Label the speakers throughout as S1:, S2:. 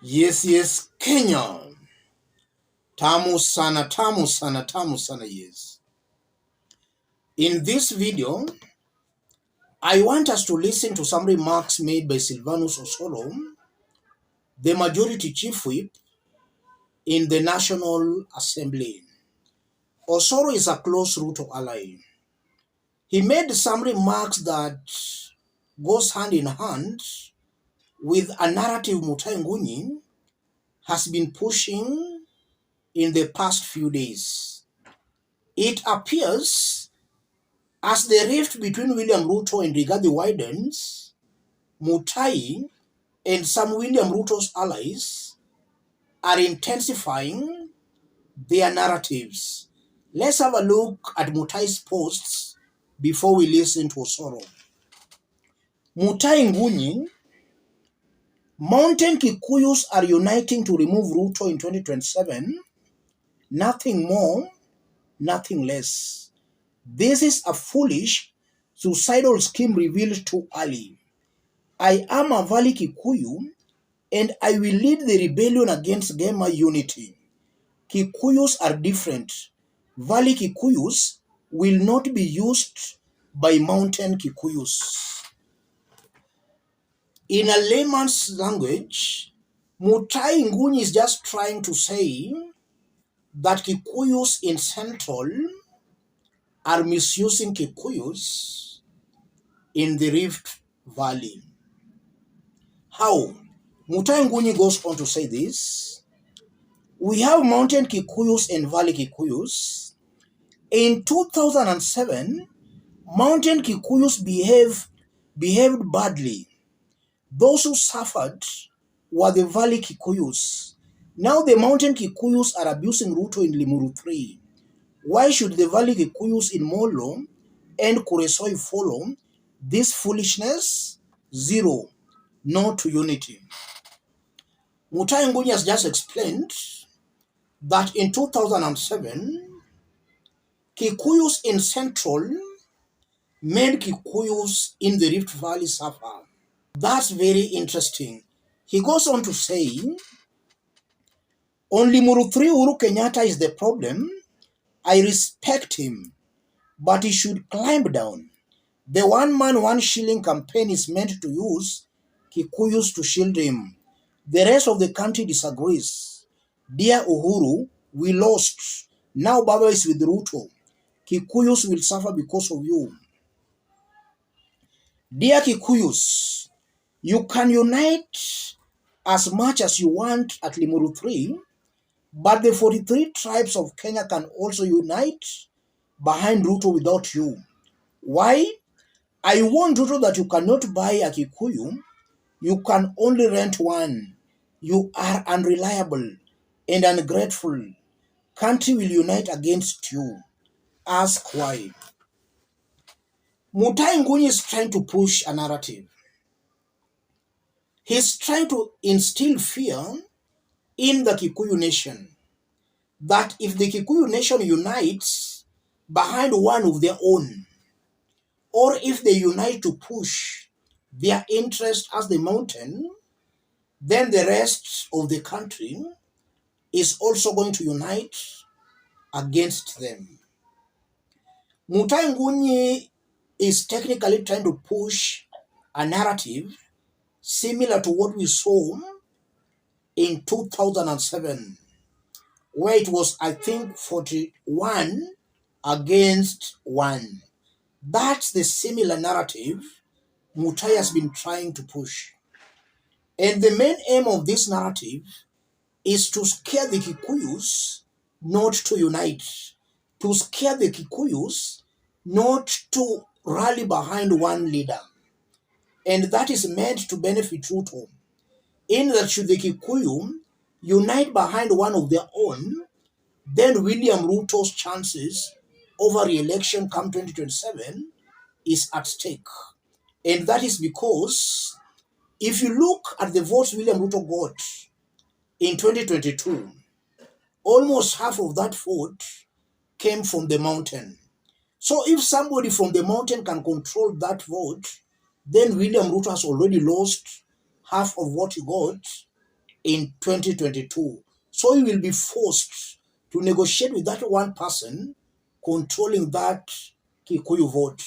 S1: Yes, Kenya. Tamu sana, tamu sana, tamu sana, yes. In this video, I want us to listen to some remarks made by Silvanus Osoro, the majority chief whip in the National Assembly. Osoro is a close Ruto ally. He made some remarks that goes hand in hand with a narrative Mutahi Ngunyi has been pushing in the past few days. It appears as the rift between William Ruto and Rigathi widens, Mutahi and some William Ruto's allies are intensifying their narratives. Let's have a look at Mutahi's posts before we listen to Osoro. Mutahi Ngunyi, Mountain Kikuyus are uniting to remove Ruto in 2027. Nothing more, nothing less. This is a foolish, suicidal scheme revealed too early. I am a Valley Kikuyu and I will lead the rebellion against Gema unity. Kikuyus are different. Valley Kikuyus will not be used by mountain Kikuyus. In a layman's language, Mutahi Ngunyi is just trying to say that Kikuyus in Central are misusing Kikuyus in the Rift Valley. How? Mutahi Ngunyi goes on to say this. We have mountain Kikuyus and valley Kikuyus. In 2007, mountain Kikuyus behaved badly. Those who suffered were the valley Kikuyus. Now the mountain Kikuyus are abusing Ruto in Limuru 3. Why should the valley Kikuyus in Molo and Kuresoi follow this foolishness? Zero. No to unity. Mutahi Ngunyi has just explained that in 2007, Kikuyus in Central made Kikuyus in the Rift Valley suffer. That's very interesting. He goes on to say, only Limuru 3 Uhuru Kenyatta is the problem. I respect him, but he should climb down. The 1 man 1 shilling campaign is meant to use Kikuyus to shield him. The rest of the country disagrees. Dear Uhuru, we lost. Now Baba is with Ruto. Kikuyus will suffer because of you. Dear Kikuyus, you can unite as much as you want at Limuru 3, but the 43 tribes of Kenya can also unite behind Ruto without you. Why? I warned Ruto that you cannot buy a Kikuyu, you can only rent one. You are unreliable and ungrateful. Country will unite against you. Ask why. Mutahi Ngunyi is trying to push a narrative. He's trying to instill fear in the Kikuyu Nation that if the Kikuyu Nation unites behind one of their own, or if they unite to push their interest as the mountain, then the rest of the country is also going to unite against them. Mutahi Ngunyi is technically trying to push a narrative similar to what we saw in 2007, where it was, I think, 41 against 1. That's the similar narrative Mutahi has been trying to push. And the main aim of this narrative is to scare the Kikuyus not to unite, to scare the Kikuyus not to rally behind one leader. And that is meant to benefit Ruto, in that should the Kikuyu unite behind one of their own, then William Ruto's chances over re-election come 2027 is at stake. And that is because if you look at the votes William Ruto got in 2022, almost half of that vote came from the mountain. So if somebody from the mountain can control that vote, then William Ruto has already lost half of what he got in 2022. So he will be forced to negotiate with that one person controlling that Kikuyu vote.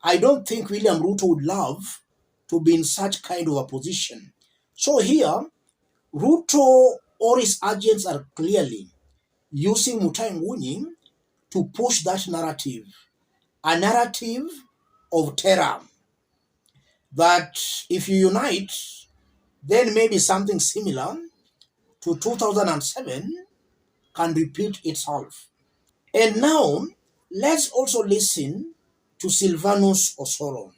S1: I don't think William Ruto would love to be in such kind of a position. So here, Ruto or his agents are clearly using Mutahi Ngunyi to push that narrative, a narrative of terror, that if you unite, then maybe something similar to 2007 can repeat itself. And now, let's also listen to Silvanus Osoro.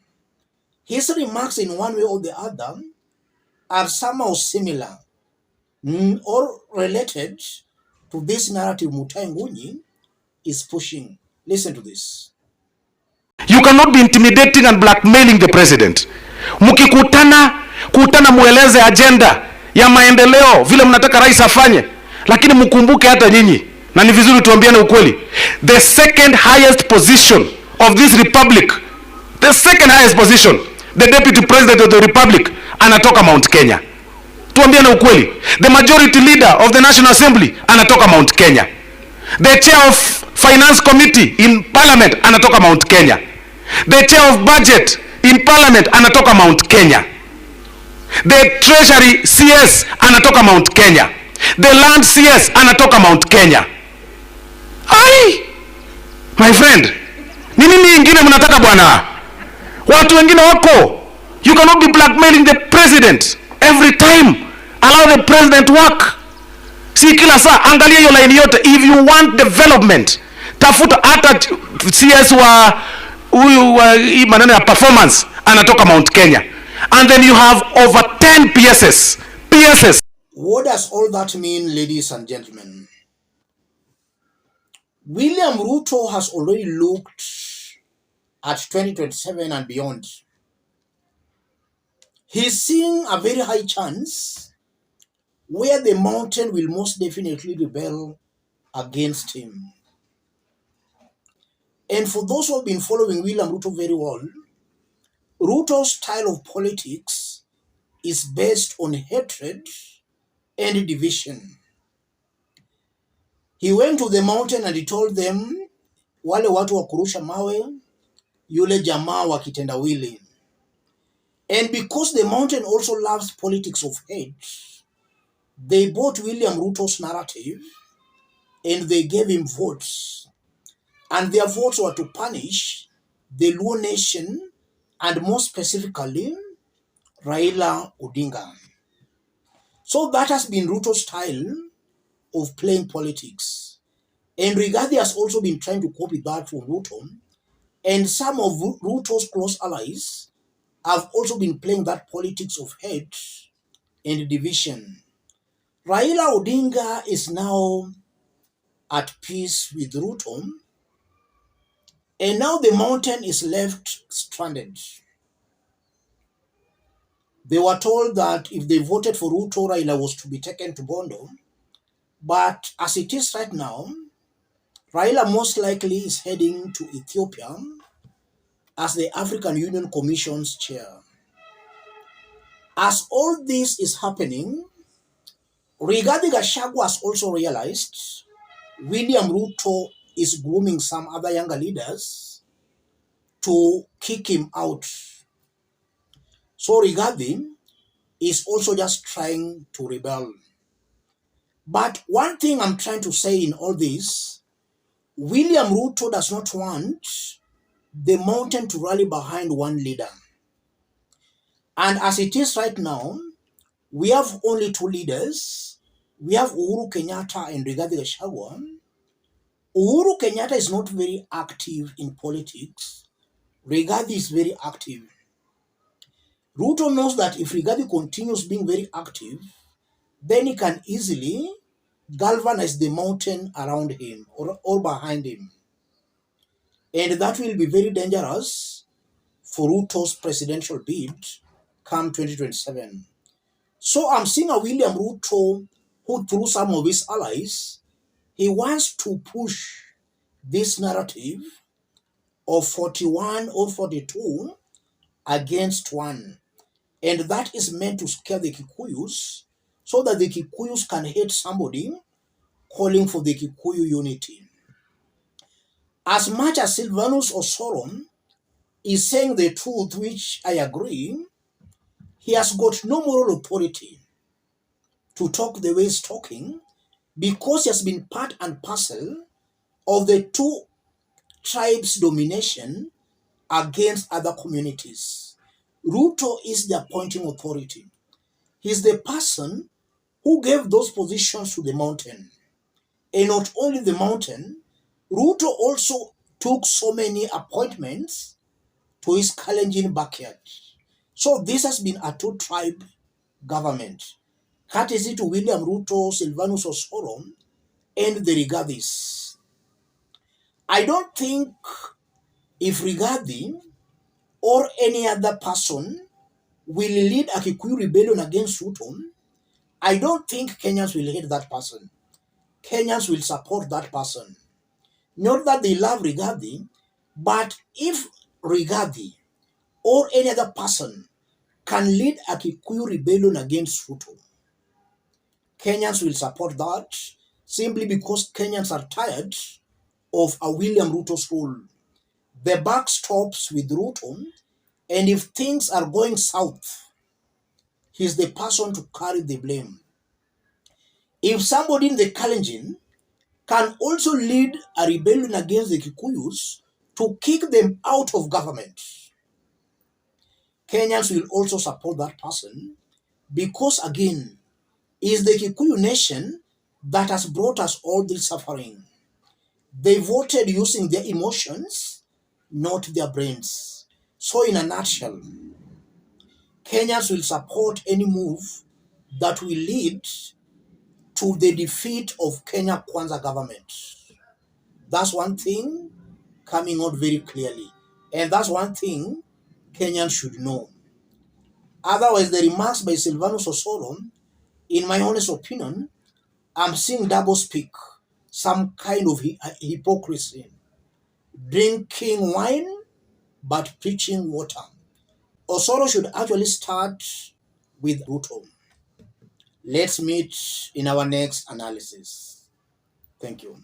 S1: His remarks in one way or the other are somehow similar or related to this narrative Mutahi Ngunyi is pushing. Listen to this.
S2: You cannot be intimidating and blackmailing the president. Mkikutana mueleze agenda ya maendeleo vile mnataka rais afanye, lakini mkumbuke hata nyinyi, na ni vizuri tuambiane ukweli, the second highest position of this republic, the second highest position, the deputy president of the republic anatoka Mount Kenya. Tuambiane ukweli, the majority leader of the National Assembly anatoka Mount Kenya. The chair of finance committee in parliament anatoka Mount Kenya. The chair of budget in parliament anatoka Mount Kenya. The treasury CS anatoka Mount Kenya. The land CS anatoka Mount Kenya. Ai, my friend, ni nini ingine mnataka bwana? Watu wengine wako. You cannot be blackmailing the president every time. Allow the president work. Si kila saa angalia hiyo line yote. If you want development, tafuta hata CS wa huyu hii maneno ya performance anatoka Mount Kenya. And then you have over 10 PSS.
S1: What does all that mean, ladies and gentlemen? William Ruto has already looked at 2027 and beyond. He's seeing a very high chance where the mountain will most definitely rebel against him. And for those who have been following William Ruto very well, Ruto's style of politics is based on hatred and division. He went to the mountain and he told them, wale watu wa kurusha mawe, yule jamaa wa kitendawili. And because the mountain also loves politics of hate, they bought William Ruto's narrative and they gave him votes. And their votes were to punish the Luo Nation and more specifically, Raila Odinga. So that has been Ruto's style of playing politics. And Rigathi has also been trying to copy that from Ruto. And some of Ruto's close allies have also been playing that politics of hate and division. Raila Odinga is now at peace with Ruto. And now the mountain is left stranded. They were told that if they voted for Ruto, Raila was to be taken to Bondo. But as it is right now, Raila most likely is heading to Ethiopia as the African Union Commission's chair. As all this is happening, Rigathi Gachagua has also realized William Ruto is grooming some other younger leaders to kick him out. So Rigathi is also just trying to rebel. But one thing I'm trying to say in all this, William Ruto does not want the mountain to rally behind one leader. And as it is right now, we have only two leaders. We have Uhuru Kenyatta and Rigathi Gachagua. Uhuru Kenyatta is not very active in politics. Rigathi is very active. Ruto knows that if Rigathi continues being very active, then he can easily galvanize the mountain around him or behind him. And that will be very dangerous for Ruto's presidential bid come 2027. So I'm seeing a William Ruto who, through some of his allies, he wants to push this narrative of 41 or 42 against one. And that is meant to scare the Kikuyus so that the Kikuyus can hate somebody calling for the Kikuyu unity. As much as Silvanus Osoro is saying the truth, which I agree, he has got no moral authority to talk the way he's talking, because he has been part and parcel of the two tribes' domination against other communities. Ruto is the appointing authority. He's the person who gave those positions to the mountain. And not only the mountain, Ruto also took so many appointments to his Kalenjin backyard. So this has been a two-tribe government, courtesy to William Ruto, Silvanus Osoro, and the Rigathis. I don't think if Rigathi or any other person will lead a Kikuyu rebellion against Ruto, I don't think Kenyans will hate that person. Kenyans will support that person. Not that they love Rigathi, but if Rigathi or any other person can lead a Kikuyu rebellion against Ruto, Kenyans will support that, simply because Kenyans are tired of a William Ruto's rule. The buck stops with Ruto, and if things are going south, he's the person to carry the blame. If somebody in the Kalenjin can also lead a rebellion against the Kikuyus to kick them out of government, Kenyans will also support that person, because again, it's the Kikuyu Nation that has brought us all this suffering. They voted using their emotions, not their brains. So in a nutshell, Kenyans will support any move that will lead to the defeat of Kenya Kwanza government. That's one thing coming out very clearly. And that's one thing Kenyans should know. Otherwise, the remarks by Silvanus Osoro, in my honest opinion, I'm seeing double speak, some kind of hypocrisy. Drinking wine, but preaching water. Osoro should actually start with Ruto. Let's meet in our next analysis. Thank you.